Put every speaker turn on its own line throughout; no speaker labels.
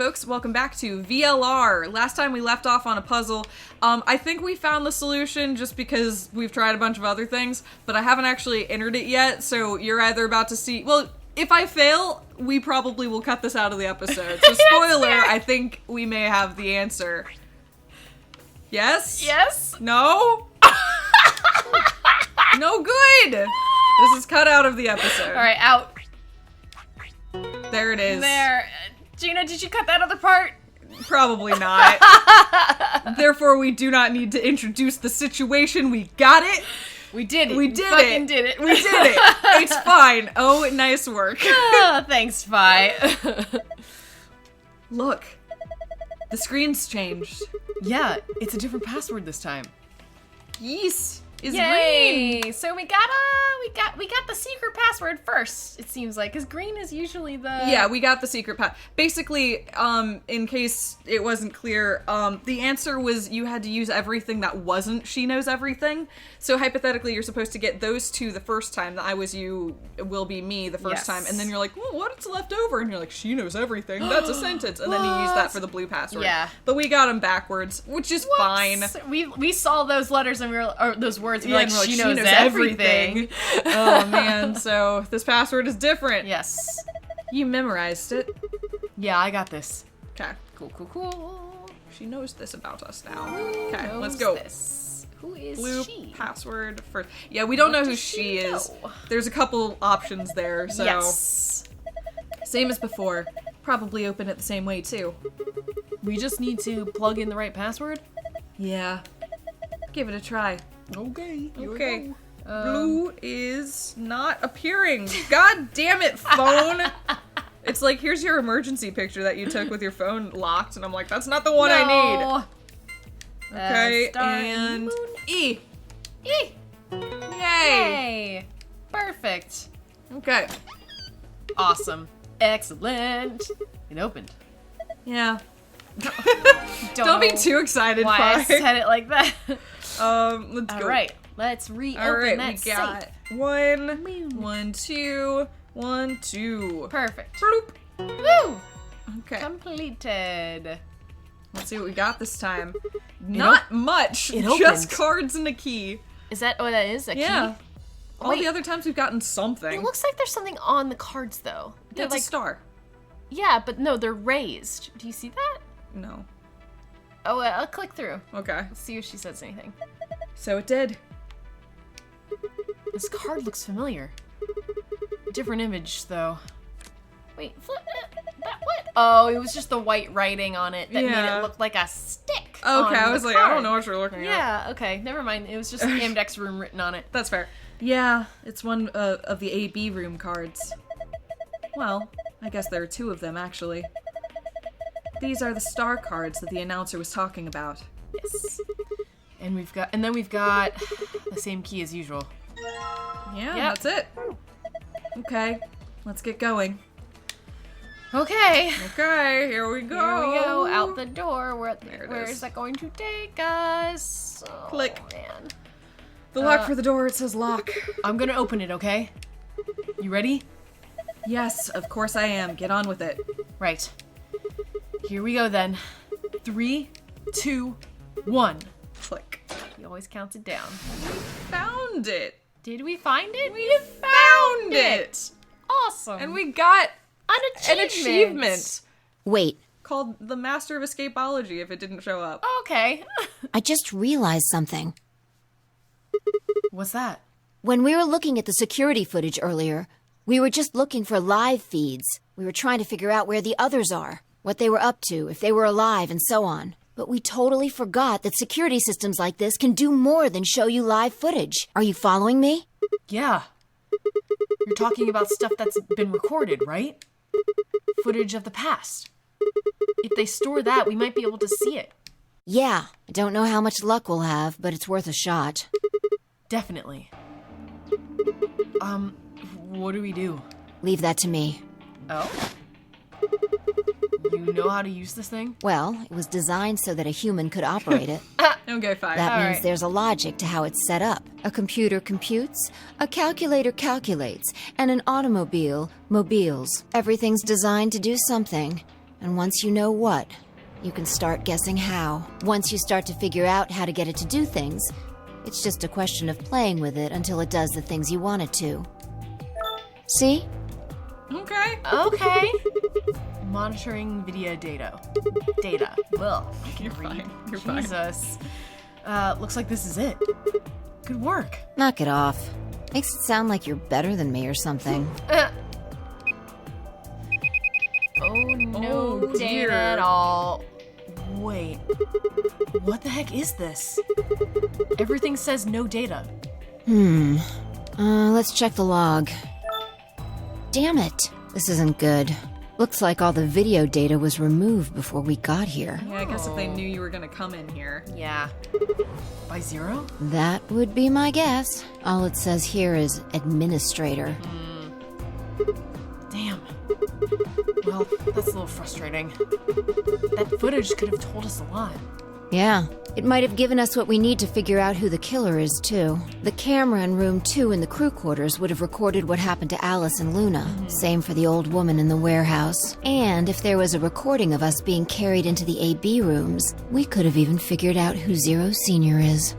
folks, welcome back to VLR. Last time we left off on a puzzle. I think we found the solution just because we've tried a bunch of other things, but I haven't actually entered it yet, so you're either about to see... Well, if I fail, we probably will cut this out of the episode. So spoiler, I think we may have the answer. Yes?
Yes?
No? No good! This is cut out of the episode.
Alright, out.
There it is.
There. Gina, did you cut that other part?
Probably not. Therefore, we do not need to introduce the situation. We got it.
We did it.
We fucking did it. We did it. It's fine. Oh, nice work.
Thanks, Fi.
Look. The screen's changed.
Yeah, it's a different password this time.
Yeast is
Yay!
green.
So we got the secret password first, it seems like, because green is usually the...
Yeah, we got the secret Basically, in case it wasn't clear, the answer was you had to use everything that wasn't She Knows Everything. So hypothetically, you're supposed to get those two the first time. The I was you will be me the first time. And then you're like, well, what's left over? And you're like, She knows everything. That's a sentence. And then you use that for the blue password.
Yeah.
But we got them backwards, which is fine.
We saw those letters and or those words and we're like, she knows
everything. Oh man, so this password is different.
Yes.
You memorized it.
Yeah, I got this.
Okay.
Cool.
She knows this about us now.
Who
Okay,
knows
let's go.
This? Who is
Blue
she?
password first. Yeah, we don't know who
does
she
she
is.
know?
There's a couple options there, so.
Yes.
Same as before. Probably open it the same way too.
We just need to plug in the right password?
Yeah. Give it a try.
Okay.
Okay. Blue is not appearing. God damn it, phone! It's like, here's your emergency picture that you took with your phone locked, and I'm like, that's not the one I need. Okay, and
moon.
E.
E.
Yay!
Yay! Perfect.
Okay.
Awesome. Excellent. It opened.
Yeah.
Don't
be
know
too excited,
why I
Fi.
said it like that.
Let's go.
All right, let's reopen
Alright,
that
we got
safe.
1, 2, 1, 2.
Perfect.
Bloop.
Woo!
Okay.
Completed.
Let's see what we got this time. Not much.
it
Just
opened.
cards and a key.
Is that what that is? A
Yeah.
key?
All
Wait.
the other times we've gotten something.
It looks like there's something on the cards though. They're
It's
like
a star.
yeah, but no, they're raised. Do you see that?
No.
Oh, I'll click through.
Okay.
Let's see if she says anything.
So it did.
This card looks familiar. Different image though. Wait, flip it. What? Oh, it was just the white writing on it that made it look like a stick.
Okay,
on
I was
the
like, I don't
card.
know what you're looking at.
Yeah, okay, never mind. It was just the Amdex room written on it.
That's fair. Yeah, it's one of the AB room cards. Well, I guess there are two of them, actually. These are the star cards that the announcer was talking about.
Yes. And then we've got the same key as usual.
Yeah,
Yep.
that's it. Okay, let's get going.
Okay.
Okay, here we go.
Here we go, out the door. Where
is.
is that going to take us? Oh,
Click.
man.
The lock for the door, it says lock.
I'm gonna open it, okay? You ready?
Yes, of course I am. Get on with it.
Right. Here we go then. 3, 2, 1.
Click.
He always counts it down.
Found it.
Did we find it?
We found it.
Awesome.
And we got
an
an achievement
Wait,
called the Master of Escapology if it didn't show up.
Okay.
I just realized something.
What's that?
When we were looking at the security footage earlier, we were just looking for live feeds. We were trying to figure out where the others are, what they were up to, if they were alive, and so on. But we totally forgot that security systems like this can do more than show you live footage. Are you following me?
Yeah. You're talking about stuff that's been recorded, right? Footage of the past. If they store that, we might be able to see it.
Yeah, I don't know how much luck we'll have, but it's worth a shot.
Definitely. What do we do?
Leave that to me.
Oh? You know how to use this thing?
Well, it was designed so that a human could operate it.
Okay, fine.
That means
Alright.
there's a logic to how it's set up. A computer computes, a calculator calculates, and an automobile mobiles. Everything's designed to do something. And once you know what, you can start guessing how. Once you start to figure out how to get it to do things, it's just a question of playing with it until it does the things you want it to. See?
Okay.
Okay. Monitoring video data. Well, I can
You're
read.
fine. You're fine.
Jesus. Looks like this is it. Good work.
Knock it off. Makes it sound like you're better than me or something.
Oh, no
Oh, dear.
data at all. Wait. What the heck is this? Everything says no data.
Let's check the log. Damn it. This isn't good. Looks like all the video data was removed before we got here.
Yeah, I guess if they knew you were gonna come in here.
Yeah. By 0?
That would be my guess. All it says here is administrator.
Damn. Well, that's a little frustrating. That footage could have told us a lot.
Yeah, it might have given us what we need to figure out who the killer is, too. The camera in room 2 in the crew quarters would have recorded what happened to Alice and Luna. Same for the old woman in the warehouse. And if there was a recording of us being carried into the AB rooms, we could have even figured out who Zero Senior is.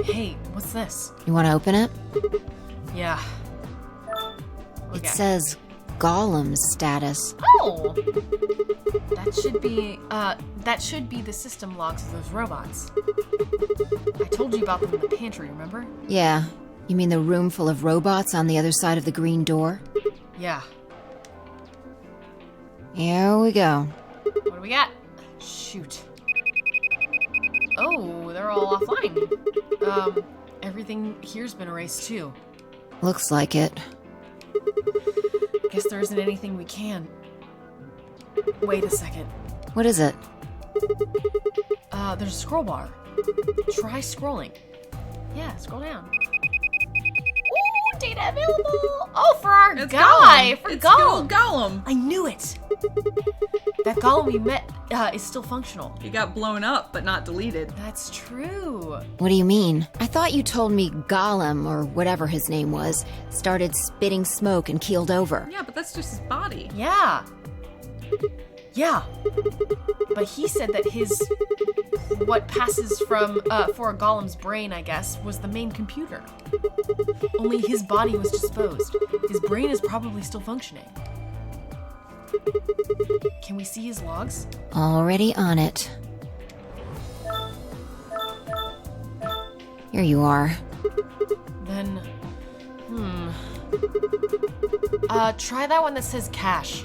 Hey, what's this?
You want to open it?
Yeah.
It
Okay.
says Gollum's status.
Oh! That should be the system logs of those robots. I told you about them in the pantry, remember?
Yeah. You mean the room full of robots on the other side of the green door?
Yeah.
Here we go.
What do we got? Shoot. Oh, they're all offline. Everything here's been erased too.
Looks like it.
Guess there isn't anything we can. Wait a second.
What is it?
There's a scroll bar. Try scrolling. Yeah, scroll down. Ooh, data available! Oh, for our
It's
guy!
Gollum.
For
It's
Gollum!
good old Gollum.
I knew it! That Gollum we met is still functional.
He got blown up, but not deleted.
That's true.
What do you mean? I thought you told me Gollum, or whatever his name was, started spitting smoke and keeled over.
Yeah, but that's just his body.
Yeah. Yeah. But he said that what passes from, for Gollum's brain, I guess, was the main computer. Only his body was disposed. His brain is probably still functioning. Can we see his logs?
Already on it. Here you are.
Then, try that one that says cache.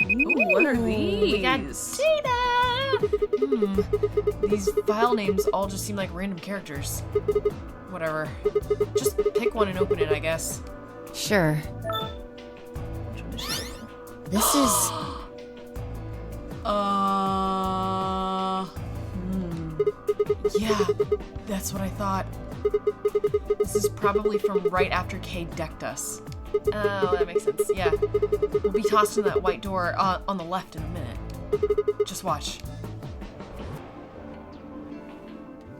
Ooh, what are these?
We got data! These file names all just seem like random characters. Whatever. Just pick one and open it, I guess.
Sure. This is...
Yeah, that's what I thought. This is probably from right after Kay decked us. Oh, that makes sense. Yeah. We'll be tossed in that white door on the left in a minute. Just watch.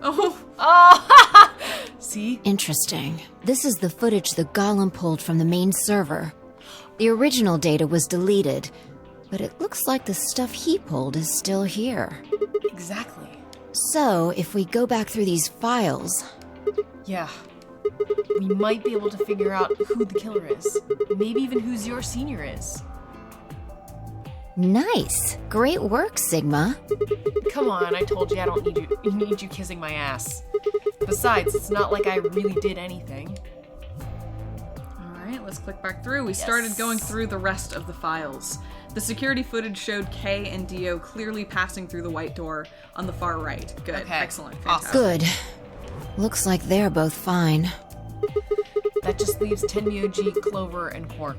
Oh,
Oh! See?
interesting. This is the footage the Golem pulled from the main server. The original data was deleted, but it looks like the stuff he pulled is still here.
Exactly.
So, if we go back through these files...
Yeah. We might be able to figure out who the killer is. Maybe even who Zero Senior is.
Nice! Great work, Sigma.
Come on, I told you I don't need you kissing my ass. Besides, it's not like I really did anything.
alright, let's click back through. We started going through the rest of the files. The security footage showed Kay and Dio clearly passing through the white door on the far right. Good,
Okay.
excellent,
Awesome.
fantastic.
Good. Looks like they're both fine.
That just leaves Tenmyoji, Clover, and Quark.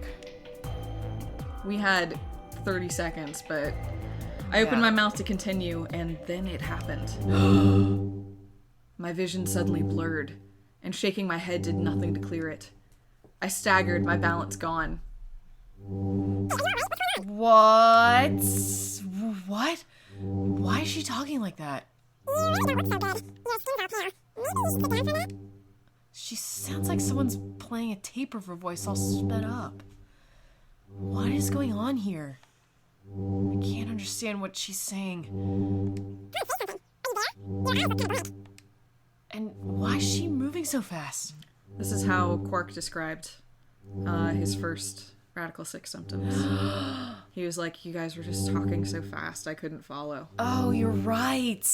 We had 30 seconds, but I opened my mouth to continue, and then it happened. My vision suddenly blurred, and shaking my head did nothing to clear it. I staggered, my balance gone.
What? What? Why is she talking like that? She sounds like someone's playing a tape of her voice all sped up. What is going on here? I can't understand what she's saying. And why is she moving so fast?
This is how Quark described his first Radical 6 symptoms. He was like, you guys were just talking so fast, I couldn't follow.
Oh, you're right.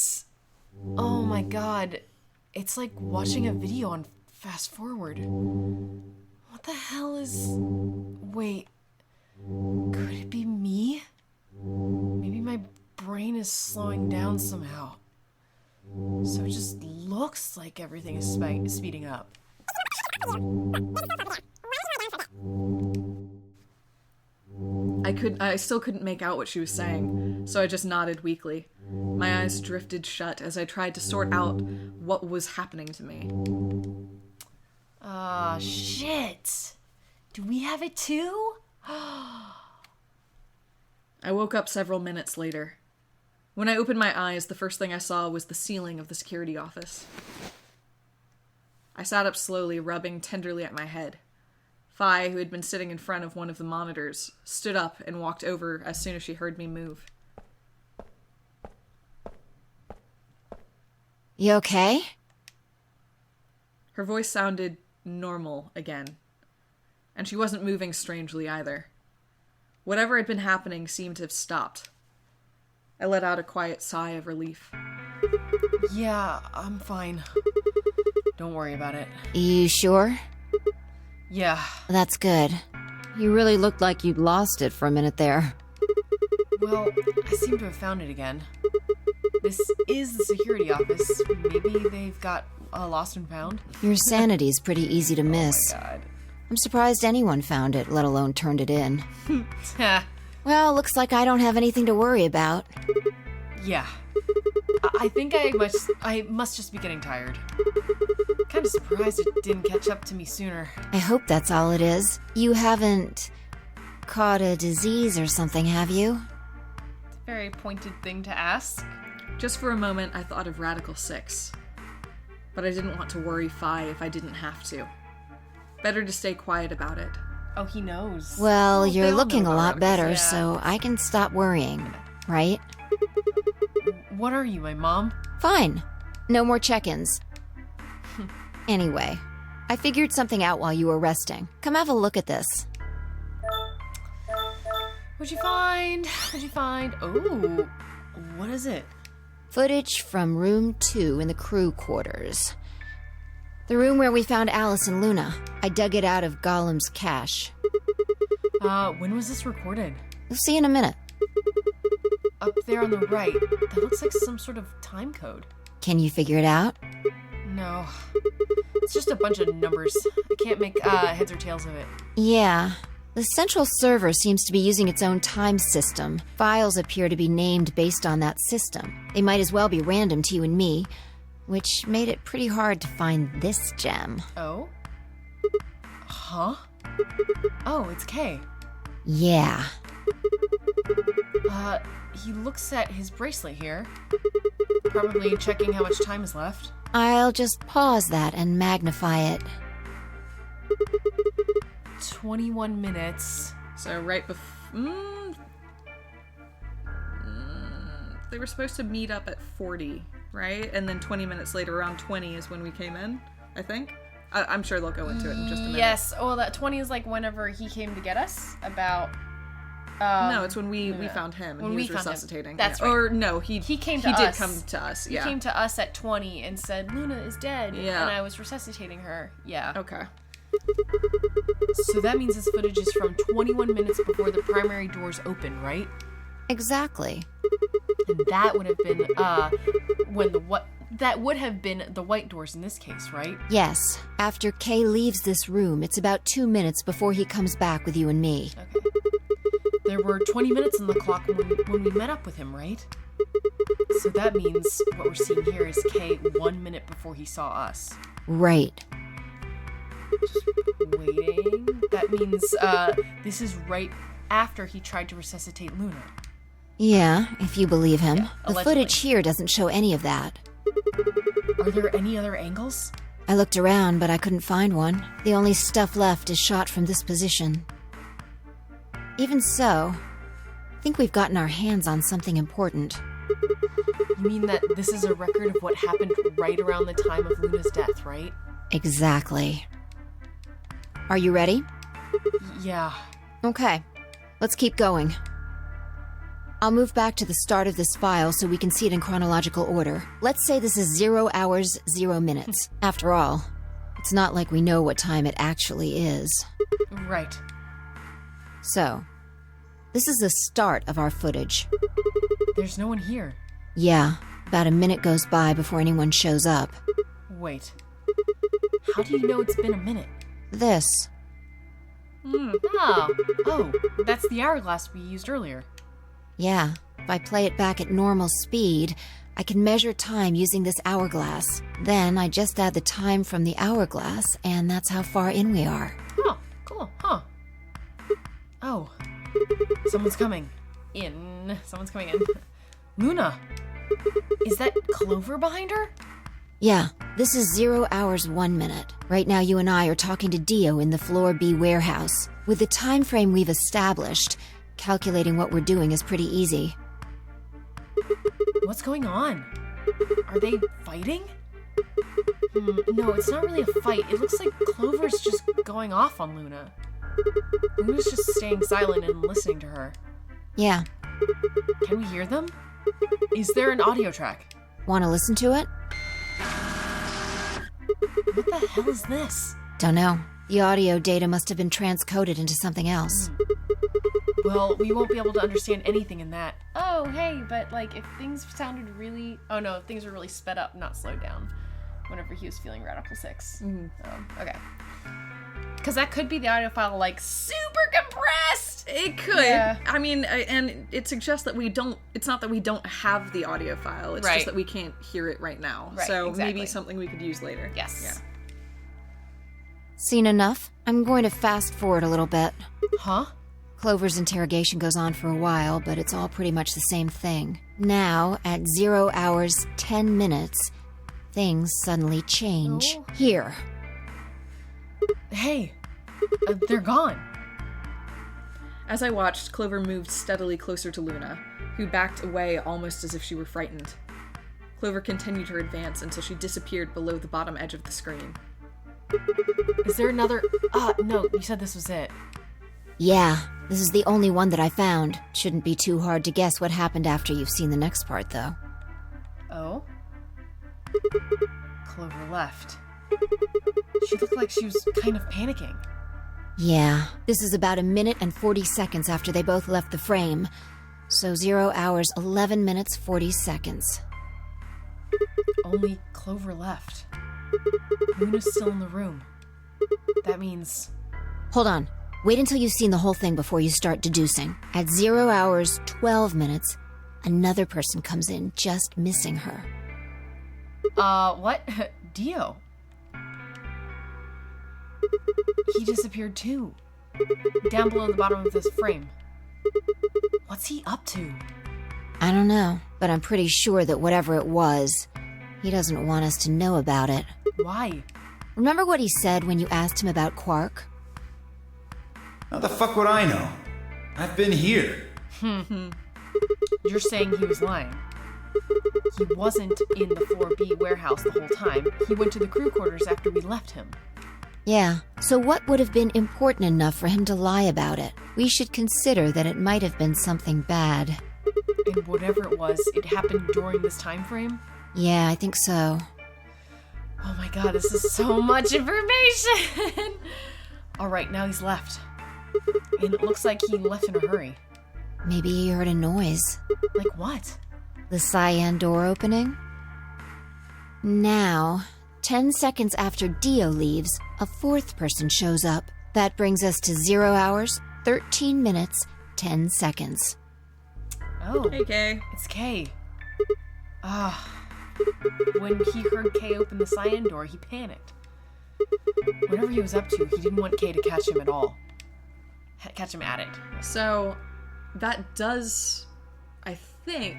Oh my god. It's like watching a video on fast forward. What the hell is... Wait. Could it be me? Maybe my brain is slowing down somehow. So it just looks like everything is speeding up.
I still couldn't make out what she was saying, so I just nodded weakly. My eyes drifted shut as I tried to sort out what was happening to me.
Ah, shit. Do we have it too?
I woke up several minutes later. When I opened my eyes, the first thing I saw was the ceiling of the security office. I sat up slowly, rubbing tenderly at my head. Fi, who had been sitting in front of one of the monitors, stood up and walked over as soon as she heard me move.
You okay?
Her voice sounded normal again, and she wasn't moving strangely either. Whatever had been happening seemed to have stopped. I let out a quiet sigh of relief.
Yeah, I'm fine. Don't worry about it.
You sure?
Yeah.
That's good. You really looked like you'd lost it for a minute there.
Well, I seem to have found it again. This is the security office. Maybe they've got lost and found.
Your sanity's pretty easy to miss.
Oh my god.
I'm surprised anyone found it, let alone turned it in.
Heh.
Well, looks like I don't have anything to worry about.
Yeah. I think I must just be getting tired. Kind of surprised it didn't catch up to me sooner.
I hope that's all it is. You haven't caught a disease or something, have you?
It's a very pointed thing to ask.
Just for a moment, I thought of Radical 6. But I didn't want to worry Fi if I didn't have to. Better to stay quiet about it.
Oh, he knows.
Well,
they
you're
all
looking
know
a
about
lot
radicals,
better,
yeah.
so I can stop worrying, right?
What are you, my mom?
Fine. No more check-ins. Anyway, I figured something out while you were resting. Come have a look at this.
What'd you find? Oh, what is it?
Footage from room 2 in the crew quarters. The room where we found Alice and Luna. I dug it out of Gollum's cache.
When was this recorded?
You'll see in a minute.
Up there on the right. That looks like some sort of time code.
Can you figure it out?
No. It's just a bunch of numbers. I can't make heads or tails of it.
Yeah. The central server seems to be using its own time system. Files appear to be named based on that system. They might as well be random to you and me, which made it pretty hard to find this gem.
Oh? Huh? Oh, it's K.
Yeah.
He looks at his bracelet here. Probably checking how much time is left.
I'll just pause that and magnify it.
21 minutes.
So right before... they were supposed to meet up at 40, right? And then 20 minutes later, around 20 is when we came in, I think. I'm sure they'll go into it in just a minute.
Yes. Oh, that 20 is like whenever he came to get us. About...
no, it's when we found him and
When
he
we
was
found him.
resuscitating.
That's
Yeah.
right.
Or no, he
came to
He
us.
did come to us,
He
yeah.
came to us at 20 and said, Luna is dead.
Yeah.
And I was resuscitating her. Yeah.
Okay.
So that means this footage is from 21 minutes before the primary doors open, right?
Exactly.
And that would have been, that would have been the white doors in this case, right?
Yes. After Kay leaves this room, it's about 2 minutes before he comes back with you and me.
Okay. There were 20 minutes on the clock when we met up with him, right? So that means what we're seeing here is Kay 1 minute before he saw us.
Right.
Just waiting. That means this is right after he tried to resuscitate Luna.
Yeah, if you believe him.
Yeah,
the
allegedly.
footage here doesn't show any of that.
Are there any other angles?
I looked around, but I couldn't find one. The only stuff left is shot from this position. Even so, I think we've gotten our hands on something important.
You mean that this is a record of what happened right around the time of Luna's death, right?
Exactly. Are you ready?
Yeah.
Okay, let's keep going. I'll move back to the start of this file so we can see it in chronological order. Let's say this is 0 hours, 0 minutes. After all, it's not like we know what time it actually is.
Right.
So, this is the start of our footage.
There's no one here.
Yeah, about a minute goes by before anyone shows up.
Wait. How do you know it's been a minute?
This.
Oh, that's the hourglass we used earlier.
Yeah, if I play it back at normal speed, I can measure time using this hourglass. Then I just add the time from the hourglass, and that's how far in we are.
Oh, cool, huh? Oh, someone's coming in. Someone's coming in. Luna! Is that Clover behind her?
Yeah, this is 0 hours, 1 minute. Right now you and I are talking to Dio in the Floor B warehouse. With the time frame we've established, calculating what we're doing is pretty easy.
What's going on? Are they fighting? No, it's not really a fight. It looks like Clover's just going off on Luna. Luna's just staying silent and listening to her.
Yeah.
Can we hear them? Is there an audio track?
Want to listen to it?
What the hell is this?
Don't know. The audio data must have been transcoded into something else.
Well, we won't be able to understand anything in that. Oh, hey, but like if things sounded really... Oh no, if things were really sped up, not slowed down. Whenever he was feeling Radical 6. Okay. Because that could be the audio file, like, super compressed!
It could.
Yeah.
I mean, and it suggests that we don't... It's not that we don't have the audio file. It's
Right.
just that we can't hear it right now.
Right,
so
exactly.
maybe something we could use later.
Yes.
Yeah.
Seen enough? I'm going to fast forward a little bit.
Huh?
Clover's interrogation goes on for a while, but it's all pretty much the same thing. Now, at 0 hours, 10 minutes, things suddenly change.
Oh.
Here.
Hey, they're gone.
As I watched, Clover moved steadily closer to Luna, who backed away almost as if she were frightened. Clover continued her advance until she disappeared below the bottom edge of the screen.
Is there another... no, you said this was it.
Yeah, this is the only one that I found. Shouldn't be too hard to guess what happened after you've seen the next part, though.
Oh? Clover left. She looked like she was kind of panicking.
Yeah, this is about a minute and 40 seconds after they both left the frame. So 0 hours, 11 minutes, 40 seconds.
Only Clover left. Luna's still in the room. That means...
Hold on. Wait until you've seen the whole thing before you start deducing. At 0 hours, 12 minutes, another person comes in, just missing her.
What? Dio. He disappeared too. Down below the bottom of this frame. What's he up to?
I don't know, but I'm pretty sure that whatever it was, he doesn't want us to know about it.
Why?
Remember what he said when you asked him about Quark?
How the fuck would I know? I've been here.
You're saying he was lying. He wasn't in the 4B warehouse the whole time. He went to the crew quarters after we left him.
Yeah, so what would have been important enough for him to lie about it? We should consider that it might have been something bad.
And whatever it was, it happened during this time frame?
Yeah, I think so.
Oh my god, this is so much information! Alright, now he's left. And it looks like he left in a hurry.
Maybe he heard a noise.
Like what?
The cyan door opening? Now, 10 seconds after Dio leaves, a fourth person shows up. That brings us to 0 hours, 13 minutes, 10 seconds.
Oh,
Hey, Kay.
it's Kay. When he heard Kay open the cyan door, he panicked. Whatever he was up to, he didn't want Kay to catch him at all. Catch him at it.
So, that does, I think,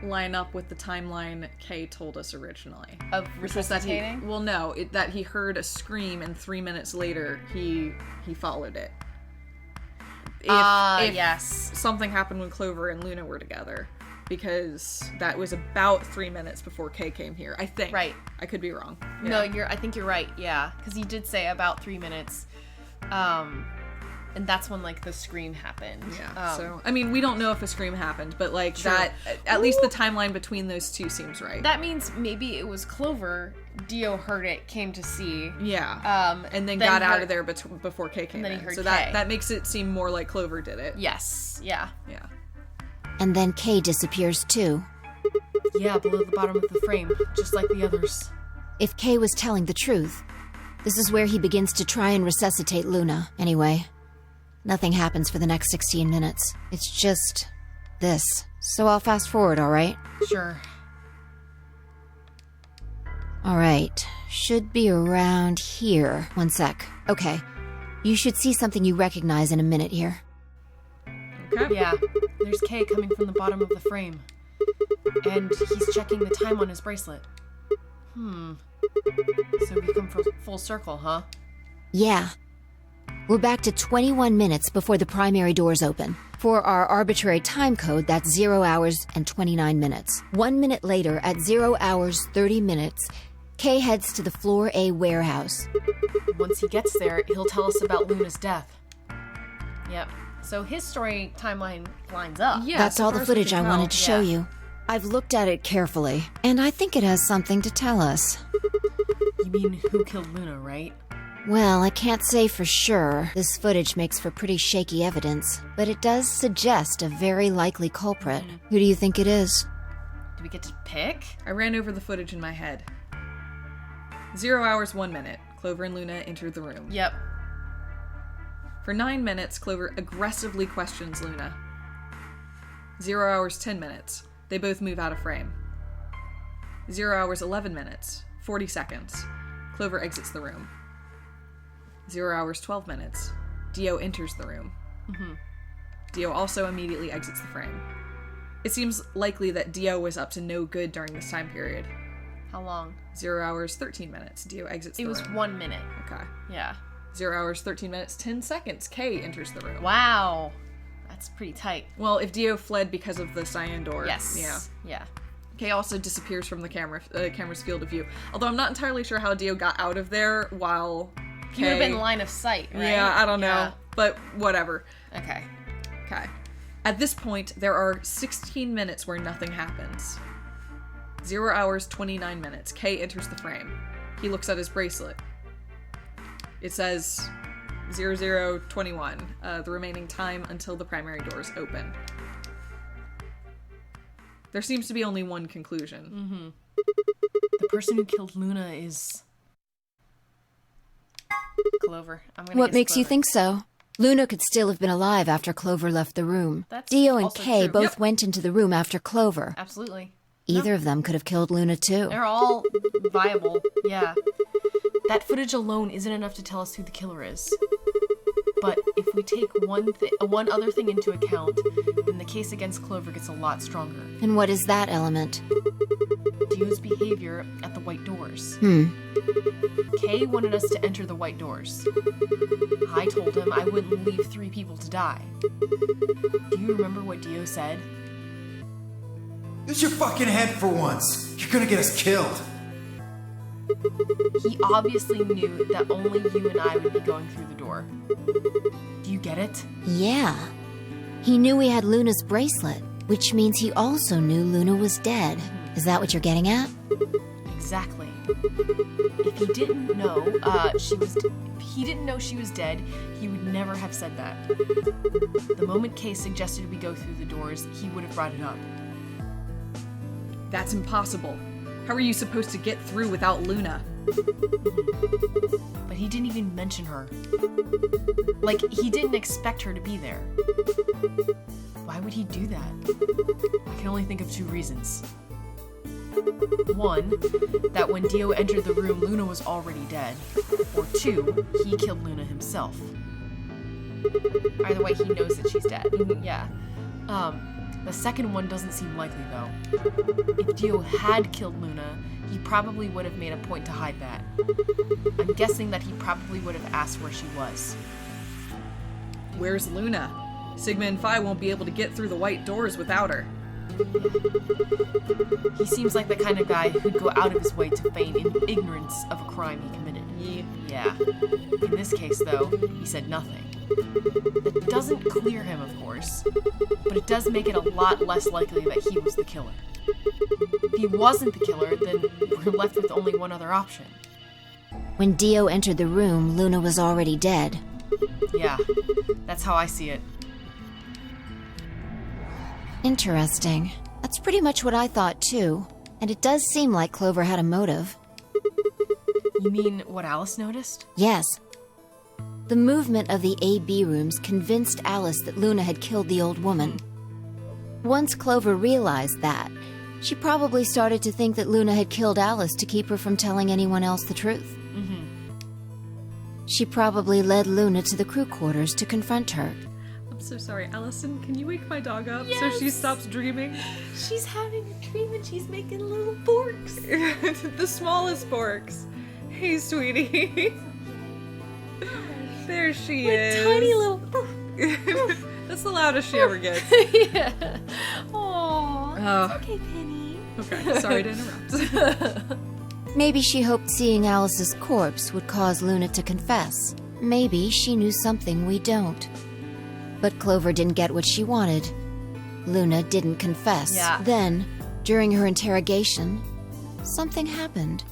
line up with the timeline Kay told us originally.
Of
Which was that
resuscitating?
that he heard a scream and 3 minutes later he followed it. If
yes.
something happened when Clover and Luna were together, because that was about 3 minutes before Kay came here, I think.
Right.
I could be wrong.
No, I think you're right, yeah. Because he did say about 3 minutes. And that's when, like, the scream happened.
Yeah. So, I mean, we don't know if a scream happened, but, like,
True.
that, at least the timeline between those two seems right.
That means maybe it was Clover. Dio heard it, came to see.
Yeah. And then got out of there before Kay came
then
in.
he heard
So
Kay.
that makes it seem more like Clover did it.
Yes, yeah.
Yeah.
And then Kay disappears too.
Yeah, below the bottom of the frame, just like the others.
If Kay was telling the truth, this is where he begins to try and resuscitate Luna. Anyway, nothing happens for the next 16 minutes. It's just this. So I'll fast forward, alright?
Sure.
Alright, should be around here. One sec. Okay, you should see something you recognize in a minute here.
Okay.
Yeah, there's Kay coming from the bottom of the frame. And he's checking the time on his bracelet. So we come full circle, huh?
Yeah. We're back to 21 minutes before the primary doors open. For our arbitrary time code, that's 0 hours and 29 minutes. 1 minute later, at 0 hours 30 minutes, Kay heads to the Floor A warehouse.
Once he gets there, he'll tell us about Luna's death. Yep. So his story timeline lines up.
Yeah,
That's
so
all the
far as we
footage I
can
wanted to
tell.
show you. I've looked at it carefully, and I think it has something to tell us.
You mean who killed Luna, right?
Well, I can't say for sure. This footage makes for pretty shaky evidence, but it does suggest a very likely culprit. Who do you think it is?
Do we get to pick?
I ran over the footage in my head. 0 hours 1 minute. Clover and Luna entered the room.
Yep.
For 9 minutes, Clover aggressively questions Luna. 0 hours 10 minutes. They both move out of frame. 0 hours 11 minutes. 40 seconds. Clover exits the room. 0 hours 12 minutes. Dio enters the room. Dio also immediately exits the frame. It seems likely that Dio was up to no good during this time period.
How long?
0 hours 13 minutes. Dio exits the
It
room.
was 1 minute.
Okay.
Yeah.
0 hours 13 minutes 10 seconds. Kay enters the room.
Wow. That's pretty tight.
Well, if Dio fled because of the cyan door.
Yes.
Yeah.
Yeah.
Kay also disappears from the camera's field of view. Although I'm not entirely sure how Dio got out of there while Kay...
He would have been line of sight, right?
Yeah, I don't know.
Yeah.
But whatever.
Okay.
Okay. At this point, there are 16 minutes where nothing happens. 0 hours 29 minutes. Kay enters the frame. He looks at his bracelet. It says 0021, the remaining time until the primary doors open. There seems to be only one conclusion.
The person who killed Luna is... Clover. I'm gonna
What
guess
makes you
Clover.
think so? Luna could still have been alive after Clover left the room.
That's
Dio and
also
Kay
true.
both
Yep.
went into the room after Clover.
Absolutely.
Either of them could have killed Luna too.
They're all viable. Yeah. That footage alone isn't enough to tell us who the killer is. But if we take one other thing into account, then the case against Clover gets a lot stronger.
And what is that element?
Dio's behavior at the White Doors. Kay wanted us to enter the White Doors. I told him I wouldn't leave 3 people to die. Do you remember what Dio said?
Use your fucking head for once. You're gonna get us killed.
He obviously knew that only you and I would be going through the door. Do you get it?
Yeah. He knew we had Luna's bracelet, which means he also knew Luna was dead. Is that what you're getting at?
Exactly. If he didn't know she was dead, he would never have said that. The moment Kay suggested we go through the doors, he would have brought it up.
That's impossible. How are you supposed to get through without Luna?
But he didn't even mention her. Like, he didn't expect her to be there. Why would he do that? I can only think of 2 reasons. One, that when Dio entered the room, Luna was already dead. Or 2, he killed Luna himself. Either way, he knows that she's dead. Yeah. The second one doesn't seem likely, though. If Dio had killed Luna, he probably would have made a point to hide that. I'm guessing that he probably would have asked where she was.
Where's Luna? Sigma and Phi won't be able to get through the white doors without her.
He seems like the kind of guy who'd go out of his way to feign ignorance of a crime he committed. Yeah. In this case, though, he said nothing. That doesn't clear him, of course, but it does make it a lot less likely that he was the killer. If he wasn't the killer, then we're left with only one other option.
When Dio entered the room, Luna was already dead.
Yeah, that's how I see it.
Interesting. That's pretty much what I thought, too. And it does seem like Clover had a motive.
You mean what Alice noticed?
Yes. The movement of the A-B rooms convinced Alice that Luna had killed the old woman. Once Clover realized that, she probably started to think that Luna had killed Alice to keep her from telling anyone else the truth. She probably led Luna to the crew quarters to confront her.
I'm so sorry. Allison, can you wake my dog up so she stops dreaming?
She's having a dream and she's making little forks.
The smallest forks. Hey, sweetie. There she is.
Tiny little...
That's the loudest she ever gets.
Yeah. Aww. It's okay, Penny.
Okay, sorry to interrupt.
Maybe she hoped seeing Alice's corpse would cause Luna to confess. Maybe she knew something we don't. But Clover didn't get what she wanted. Luna didn't confess.
Yeah.
Then, during her interrogation, something happened.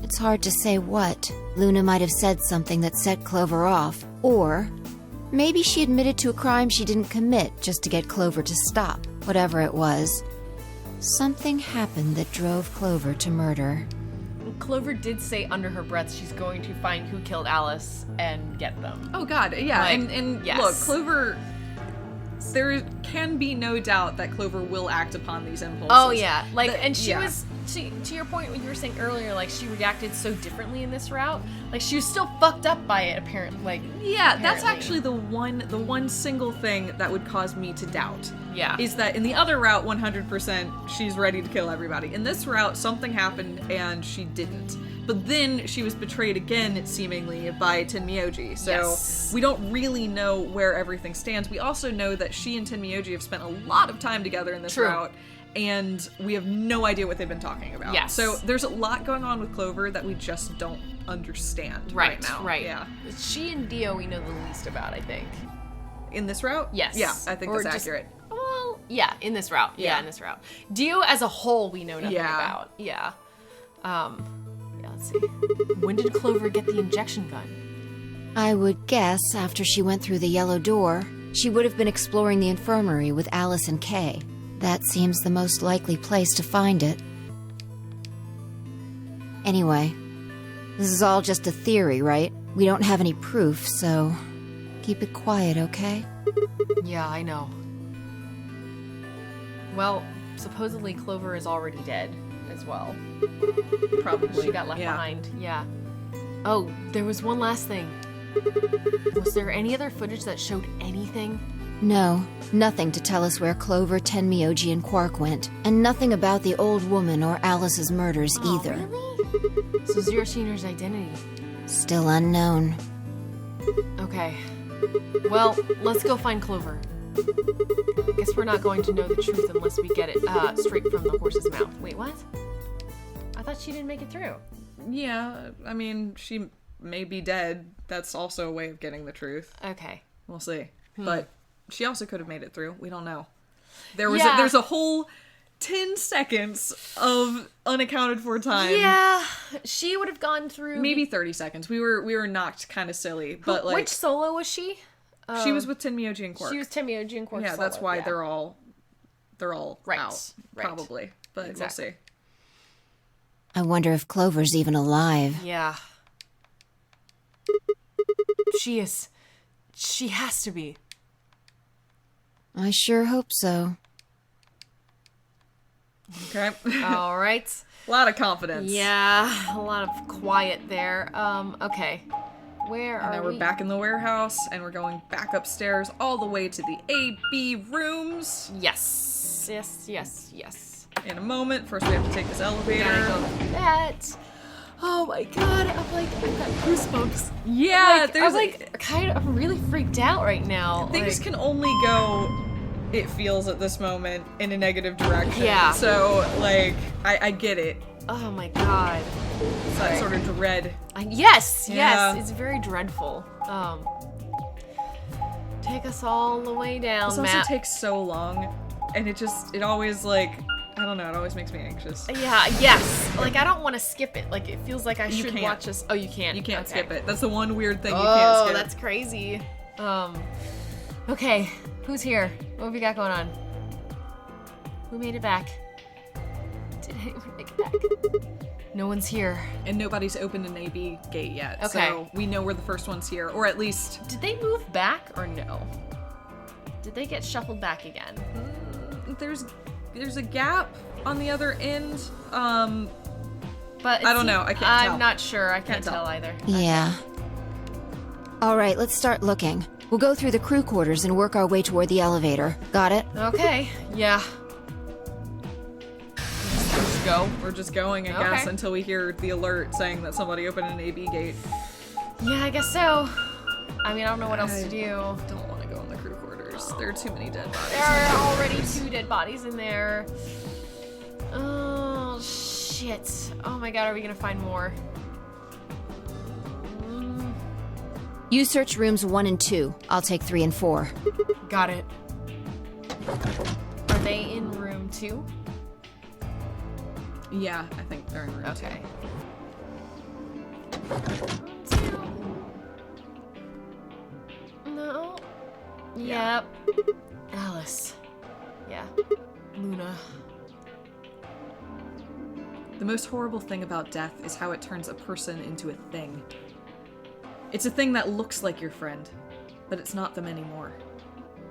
It's hard to say what. Luna might have said something that set Clover off, or maybe she admitted to a crime she didn't commit just to get Clover to stop. Whatever it was, something happened that drove Clover to murder.
Clover did say under her breath she's going to find who killed Alice and get them.
Oh god, yeah,
Like,
and
yes.
look, Clover, there can be no doubt that Clover will act upon these impulses.
Oh yeah, like,
The-
and she
yeah.
was, to your point, what you were saying earlier, like, she reacted so differently in this route. Like, she was still fucked up by it, apparently. Like,
Yeah, that's
apparently.
actually the one single thing that would cause me to doubt.
Yeah.
Is that in the other route, 100%, she's ready to kill everybody. In this route, something happened and she didn't. But then she was betrayed again, seemingly, by Tenmyoji. So
Yes.
we don't really know where everything stands. We also know that she and Tenmyoji have spent a lot of time together in this
True.
route. And we have no idea what they've been talking about.
Yes.
So there's a lot going on with Clover that we just don't understand right now.
Right.
Yeah.
She and Dio we know the least about, I think.
In this route?
Yes.
Yeah, I think
Or
that's
just-
accurate.
Well, yeah, in this route. Yeah,
Yeah.
in this route. Dio as a whole we know nothing
Yeah.
about. Yeah. Yeah, let's see. When did Clover get the injection gun?
I would guess after she went through the yellow door, she would have been exploring the infirmary with Alice and Kay. That seems the most likely place to find it. Anyway, this is all just a theory, right? We don't have any proof, so keep it quiet, okay?
Yeah, I know. Well, supposedly Clover is already dead as well.
Probably.
She got left
Yeah.
behind. Yeah. Oh, there was one last thing. Was there any other footage that showed anything?
No, nothing to tell us where Clover, Tenmyoji, and Quark went, and nothing about the old woman or Alice's murders either.
Really? So Zero Sheener's identity.
Still unknown.
Okay. Well, let's go find Clover. Guess we're not going to know the truth unless we get it straight from the horse's mouth. Wait, what? I thought she didn't make it through.
Yeah, I mean, she may be dead. That's also a way of getting the truth.
Okay.
We'll see. But she also could have made it through. We don't know. There's a whole 10 seconds of unaccounted for time.
Yeah, she would have gone through.
Maybe 30 seconds. We were knocked kind of silly, but like
Which solo was she?
she was with Tenmyoji and Quark.
She was Tenmyoji and Quark.
Yeah, that's
solo,
why
yeah.
they're all
Right,
out
right.
probably. But
Exactly.
we'll see.
I wonder if Clover's even alive.
Yeah. She is. She has to be.
I sure hope so.
Okay.
All right.
A lot of confidence.
Yeah, a lot of quiet there. Okay. Where
And
are
now
we?
we're back in the warehouse, and we're going back upstairs all the way to the A-B rooms.
Yes. Yes, yes, yes.
In a moment. First, we have to take this elevator.
Gotta go through that. Oh my god, I've got goosebumps.
Yeah,
I'm really freaked out right now.
Things
like,
can only go, it feels at this moment, in a negative direction.
Yeah.
So, like, I get it.
Oh my god.
It's that sort of dread.
Yes,
Yeah.
yes, it's very dreadful. Take us all the way down,
This
Matt.
also takes so long, and it always, like, I don't know, it always makes me anxious.
Yeah, yes. Like, I don't want to skip it. Like, it feels like I
You
should
can't.
watch this. Oh, you can't?
You can't
Okay.
skip it. That's the one weird thing you can't
Oh,
skip.
that's crazy. Okay, who's here? What have we got going on? Who made it back? Did anyone make it back? No one's here.
And nobody's opened an AB gate yet,
Okay.
so we know we're the first ones here, or at least...
Did they move back or no? Did they get shuffled back again?
There's a gap on the other end,
But
I don't know, I can't tell.
I'm not sure. I can't
Can't tell.
tell either.
Yeah. All right, let's start looking. We'll go through the crew quarters and work our way toward the elevator. Got it?
Okay. Yeah. Let's go.
We're just going, I guess, until we hear the alert saying that somebody opened an AB gate.
Yeah, I guess so. I mean, I don't know what else to do.
Don't want to go in the crew quarters. There are too many dead bodies.
There are already 2 dead bodies in there. Oh, shit. Oh my god, are we gonna find more?
You search rooms 1 and 2. I'll take 3 and 4.
Got it. Are they in room 2?
Yeah, I think they're in room
Okay. 2. No. Yep. Alice. Yeah. Luna.
The most horrible thing about death is how it turns a person into a thing. It's a thing that looks like your friend, but it's not them anymore.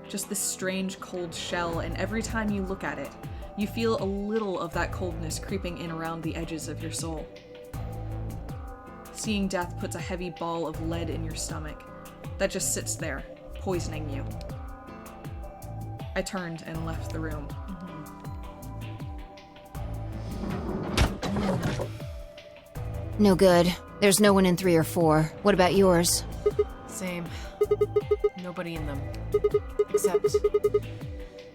Just this strange cold shell, and every time you look at it, you feel a little of that coldness creeping in around the edges of your soul. Seeing death puts a heavy ball of lead in your stomach that just sits there, poisoning you. I turned and left the room.
No good. There's no one in 3 or 4. What about yours?
Same. Nobody in them.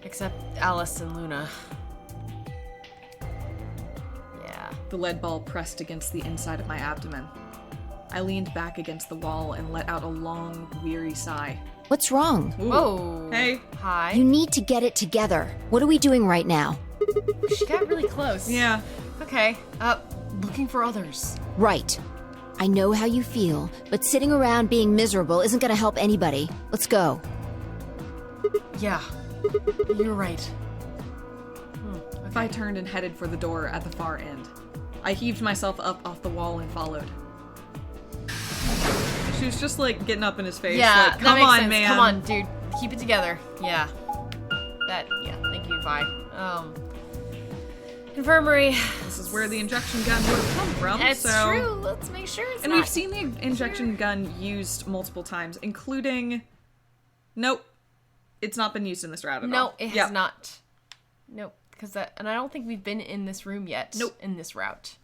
Except Alice and Luna. Yeah.
The lead ball pressed against the inside of my abdomen. I leaned back against the wall and let out a long, weary sigh.
What's wrong?
Ooh.
Whoa.
Hey.
Hi.
You need to get it together. What are we doing right now?
She got really close.
Yeah.
Okay. Looking for others.
Right. I know how you feel, but sitting around being miserable isn't gonna help anybody. Let's go.
Yeah. You're right.
I turned and headed for the door at the far end. I heaved myself up off the wall and followed. She was just like getting up in his face.
Yeah,
like,
that
come
makes
on,
sense.
man.
Come on, dude. Keep it together. Yeah. Thank you, Vi. Infirmary.
This is where the injection gun would have come from.
That's
so.
true. Let's make sure it's
And
not.
we've seen the injection gun used multiple times, including... Nope. It's not been used in this route at all.
No, it has
Yep.
not. Nope. And I don't think we've been in this room yet.
Nope.
In this route.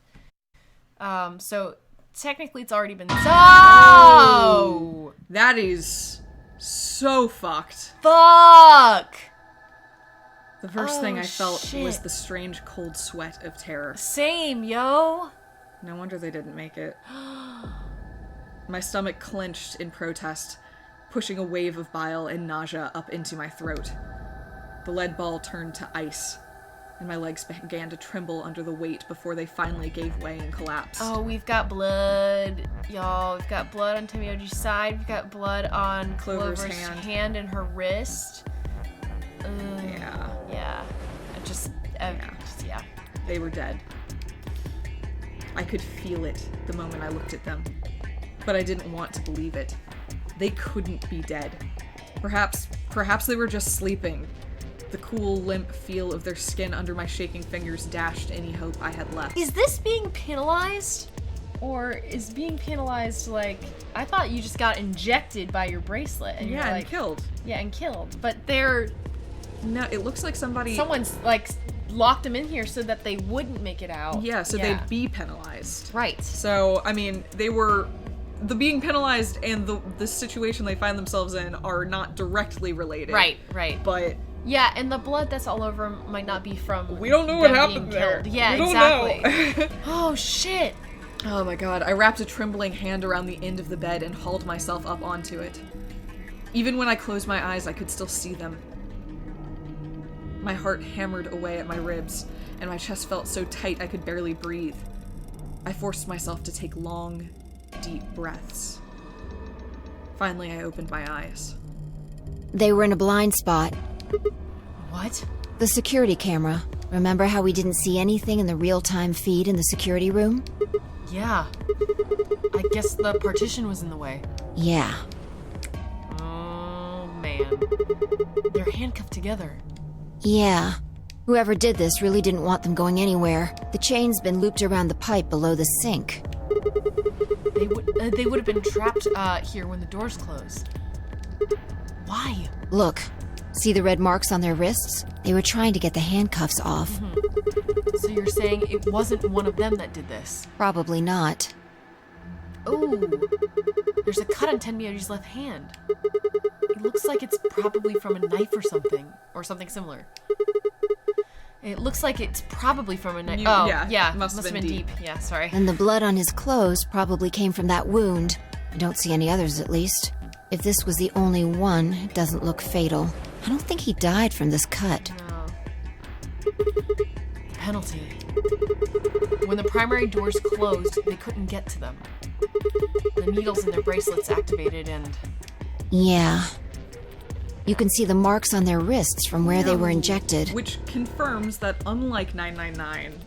So technically it's already been. So
That is so fucked.
fuck.
The first thing I felt was
shit.
the strange cold sweat of terror.
Same, yo.
No wonder they didn't make it. My stomach clenched in protest, pushing a wave of bile and nausea up into my throat. The lead ball turned to ice, and my legs began to tremble under the weight before they finally gave way and collapsed.
Oh, we've got blood, y'all. We've got blood on Tomioji's side. We've got blood on
Clover's
Clover's
hand.
hand and her wrist.
Yeah,
Yeah. Yeah.
they were dead. I could feel it the moment I looked at them, but I didn't want to believe it. They couldn't be dead. Perhaps they were just sleeping. The cool, limp feel of their skin under my shaking fingers dashed any hope I had left.
Is this being penalized? Or is being penalized like... I thought you just got injected by your bracelet. And
Yeah,
you're
and killed.
Yeah, and killed. But they're...
No, it looks like
Someone's, like, locked them in here so that they wouldn't make it out.
Yeah, so they'd be penalized.
Right.
So, I mean, they were... The being penalized and the situation they find themselves in are not directly related.
Right.
But...
Yeah, and the blood that's all over him might not be from...
We don't know what happened there.
Yeah,
we don't
exactly.
know.
Oh, shit.
Oh my god, I wrapped a trembling hand around the end of the bed and hauled myself up onto it. Even when I closed my eyes, I could still see them. My heart hammered away at my ribs, and my chest felt so tight I could barely breathe. I forced myself to take long, deep breaths. Finally, I opened my eyes.
They were in a blind spot.
What?
The security camera. Remember how we didn't see anything in the real-time feed in the security room?
Yeah. I guess the partition was in the way.
Yeah.
Oh, man. They're handcuffed together.
Yeah. Whoever did this really didn't want them going anywhere. The chain's been looped around the pipe below the sink.
They would have been trapped here when the doors closed. Why?
Look. See the red marks on their wrists? They were trying to get the handcuffs off.
Mm-hmm. So you're saying it wasn't one of them that did this?
Probably not.
Ooh. There's a cut on Tenmyoji's left hand. It looks like it's probably from a knife or something similar. It looks like it's probably from a knife. Yeah. Must have been deep. Yeah, sorry.
And the blood on his clothes probably came from that wound. I don't see any others, at least. If this was the only one, it doesn't look fatal. I don't think he died from this cut.
No. Penalty. When the primary doors closed, they couldn't get to them. The needles in their bracelets activated and...
Yeah. You can see the marks on their wrists from where they were injected.
Which confirms that unlike 999,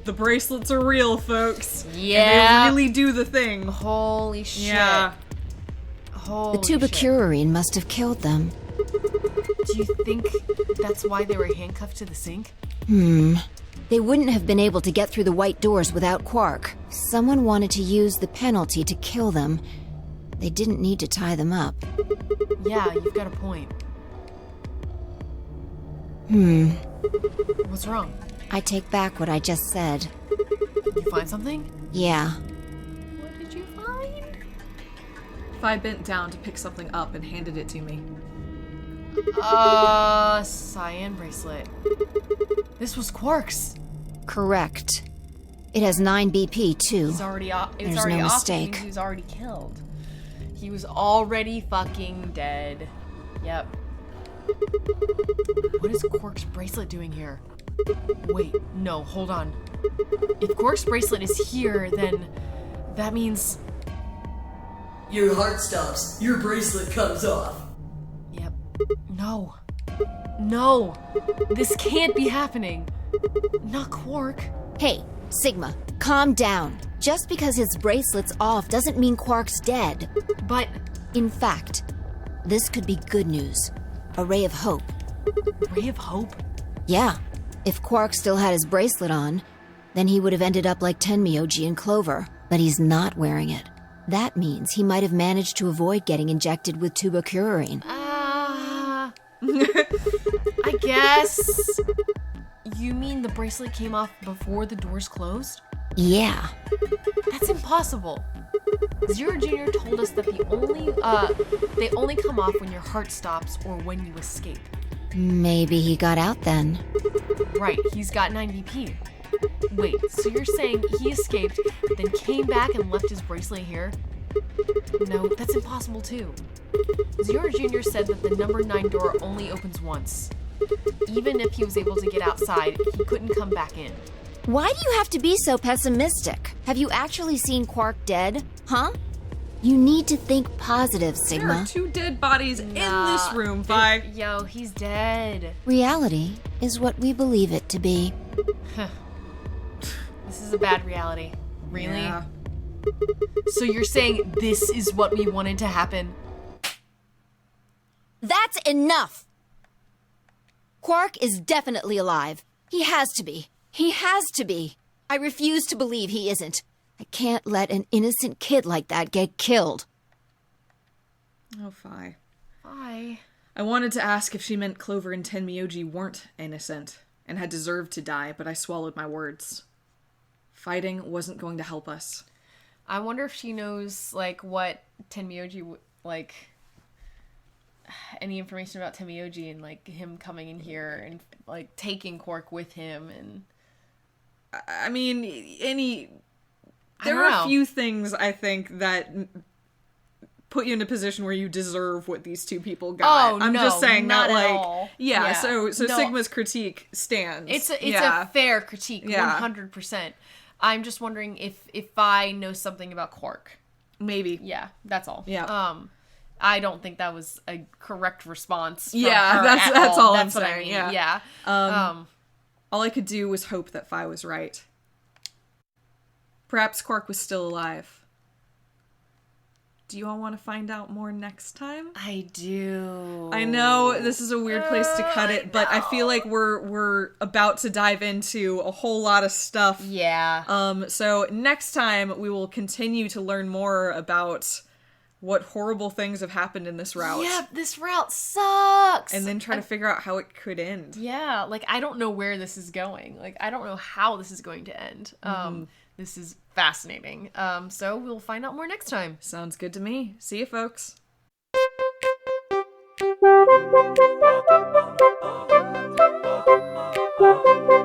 the bracelets are real, folks.
Yeah.
And they really do the thing.
Holy shit.
Yeah.
Holy
The tuberculin must have killed them.
Do you think that's why they were handcuffed to the sink?
They wouldn't have been able to get through the white doors without Quark. Someone wanted to use the penalty to kill them. They didn't need to tie them up.
Yeah, you've got a point. What's wrong?
I take back what I just said.
You find something?
Yeah.
What did you find?
Phi bent down to pick something up and handed it to me.
Cyan bracelet. This was Quark's.
Correct. It has 9 BP, too.
He's already off. It's
There's
already
no
off.
mistake.
It means he was already killed. He was already fucking dead. Yep. What is Quark's bracelet doing here? Wait, no, hold on. If Quark's bracelet is here, then that means...
Your heart stops. Your bracelet comes off.
Yep. No. No. This can't be happening. Not Quark.
Hey, Sigma, calm down. Just because his bracelet's off doesn't mean Quark's dead.
But...
In fact, this could be good news. A ray of hope.
Ray of hope?
Yeah. If Quark still had his bracelet on, then he would have ended up like Tenmyoji and Clover. But he's not wearing it. That means he might have managed to avoid getting injected with tuberculin.
I guess... You mean the bracelet came off before the doors closed?
Yeah.
That's impossible. Zero Jr. told us that they only come off when your heart stops or when you escape.
Maybe he got out then.
Right, he's got 9 BP. Wait, so you're saying he escaped, then came back and left his bracelet here? No, that's impossible too. Zero Jr. said that the number 9 door only opens once. Even if he was able to get outside, he couldn't come back in.
Why do you have to be so pessimistic? Have you actually seen Quark dead? Huh? You need to think positive,
There
Sigma.
are 2 dead bodies in this room, Phi.
Yo, he's dead.
Reality is what we believe it to be.
This is a bad reality. Really?
Yeah.
So you're saying this is what we wanted to happen?
That's enough! Quark is definitely alive. He has to be. He has to be. I refuse to believe he isn't. I can't let an innocent kid like that get killed.
Oh, Fi.
Bye.
I wanted to ask if she meant Clover and Tenmyoji weren't innocent and had deserved to die, but I swallowed my words. Fighting wasn't going to help us.
I wonder if she knows, like, what Tenmyoji, like, any information about Tenmyoji and, like, him coming in here and, like, taking Quark with him and...
I mean, there
don't
are
know.
a few things, I think, that put you in a position where you deserve what these two people got.
Oh,
I'm
no,
just saying
not
that,
at
like,
all.
yeah,
Yeah.
so
No.
Sigma's critique stands.
It's a
Yeah.
fair critique,
Yeah.
100%. I'm just wondering if I know something about Quark.
Maybe.
Yeah, that's all.
Yeah.
I don't think that was a correct response. From
Yeah,
her
that's
at
all I'm
That's what I
saying,
mean.
yeah.
Yeah.
All I could do was hope that Fi was right. Perhaps Quark was still alive. Do you all want to find out more next time?
I do.
I know this is a weird place to cut it, but I feel like we're about to dive into a whole lot of stuff.
Yeah.
So next time we will continue to learn more about what horrible things have happened in this route.
Yeah, this route sucks.
And then try to figure out how it could end.
Yeah, like, I don't know where this is going. Like, I don't know how this is going to end. This is fascinating. So we'll find out more next time.
Sounds good to me. See you, folks.
Thank you.